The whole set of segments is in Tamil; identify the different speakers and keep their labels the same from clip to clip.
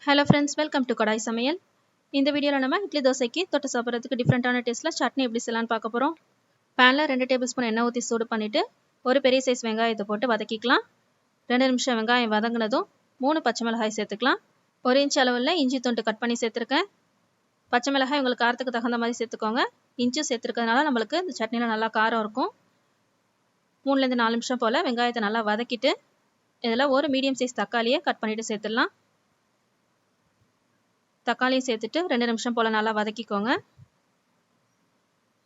Speaker 1: Hello friends, welcome to Kadai Samayal. இந்த வீடியோல நம்ம இட்லி தோசைக்கு தொட்டு சாப்பிடுறதுக்கு டிஃபரண்டான டேஸ்ட்ல சட்னி எப்படி செய்யலாம்னு பார்க்க போறோம். panல 2 டேபிள்ஸ்பூன் எண்ணெய் ஊத்தி சூடு பண்ணிட்டு ஒரு பெரிய சைஸ் வெங்காயத்தை போட்டு வதக்கிக்கலாம். 2 நிமிஷம் வெங்காயம் வதங்கினதும் 3 பச்சை மிளகாய் சேர்த்துக்கலாம். 1 இன்ச் அளவுல இஞ்சி துண்டு கட் பண்ணி சேர்த்திருக்கேன். பச்சை மிளகாய் உங்களுக்கு காரத்துக்கு தகுந்த மாதிரி சேர்த்துக்கோங்க. இஞ்சி சேர்த்திருக்கிறதுனால நமக்கு இந்த சட்னில நல்லா காரம் இருக்கும். 3 ல இருந்து 4 நிமிஷம் போல வெங்காயத்தை நல்லா வதக்கிட்டு இதெல்லாம் ஒரு மீடியம் சைஸ் தக்காளியை கட் பண்ணிட்டு சேர்த்துடலாம். தக்காளியை சேர்த்துட்டு 2 நிமிஷம் போல நல்லா வதக்கிக்கோங்க.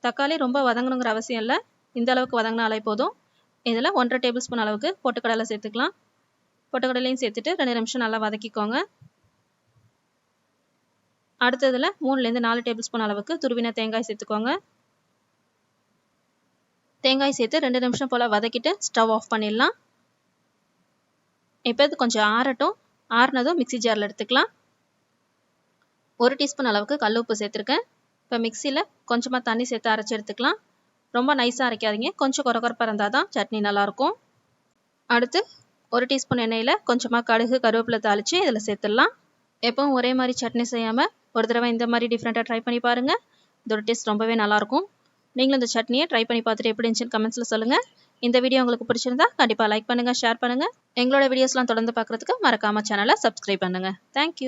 Speaker 1: தக்காளி ரொம்ப வதங்கணுங்கிற அவசியம் இல்லை, இந்த அளவுக்கு வதங்கினாலே போதும். இதில் 1.5 டேபிள்ஸ்பூன் அளவுக்கு பொட்டுக்கடலை சேர்த்துக்கலாம். பொட்டுக்கடலையும் சேர்த்துட்டு 2 நிமிஷம் நல்லா வதக்கிக்கோங்க. அடுத்ததில் 3லேருந்து 4 டேபிள்ஸ்பூன் அளவுக்கு துருவின தேங்காய் சேர்த்துக்கோங்க. தேங்காய் சேர்த்து 2 நிமிஷம் போல் வதக்கிட்டு ஸ்டவ் ஆஃப் பண்ணிடலாம். இப்போ இது கொஞ்சம் ஆறட்டும். ஆறுனதும் மிக்சி ஜாரில் எடுத்துக்கலாம். 1 டீஸ்பூன் அளவுக்கு கல் உப்பு சேர்த்துருக்கேன். இப்போ மிக்சியில் கொஞ்சமாக தண்ணி சேர்த்து அரைச்சி எடுத்துக்கலாம். ரொம்ப நைஸாக அரைக்காதீங்க, கொஞ்சம் கொரகொரப்பாக இருந்தால் தான் சட்னி நல்லாயிருக்கும். அடுத்து 1 டீஸ்பூன் எண்ணெயில் கொஞ்சமாக கடுகு கருவேப்பிலை தாளித்து இதில் சேர்த்துடலாம். எப்பவும் ஒரே மாதிரி சட்னி செய்யாமல் ஒரு தடவை இந்த மாதிரி டிஃப்ரெண்ட்டாக ட்ரை பண்ணி பாருங்கள். இதோட டேஸ்ட் ரொம்பவே நல்லாயிருக்கும். நீங்களும் இந்த சட்னியை ட்ரை பண்ணி பார்த்துட்டு எப்படி இருந்துச்சுன்னு கமெண்ட்ஸில் சொல்லுங்கள். இந்த வீடியோ உங்களுக்கு பிடிச்சிருந்தா கண்டிப்பாக லைக் பண்ணுங்கள், ஷேர் பண்ணுங்கள். எங்களோட வீடியோஸ்லாம் தொடர்ந்து பார்க்குறதுக்கு மறக்காமல் சேனலை சப்ஸ்கிரைப் பண்ணுங்கள். தேங்க்யூ.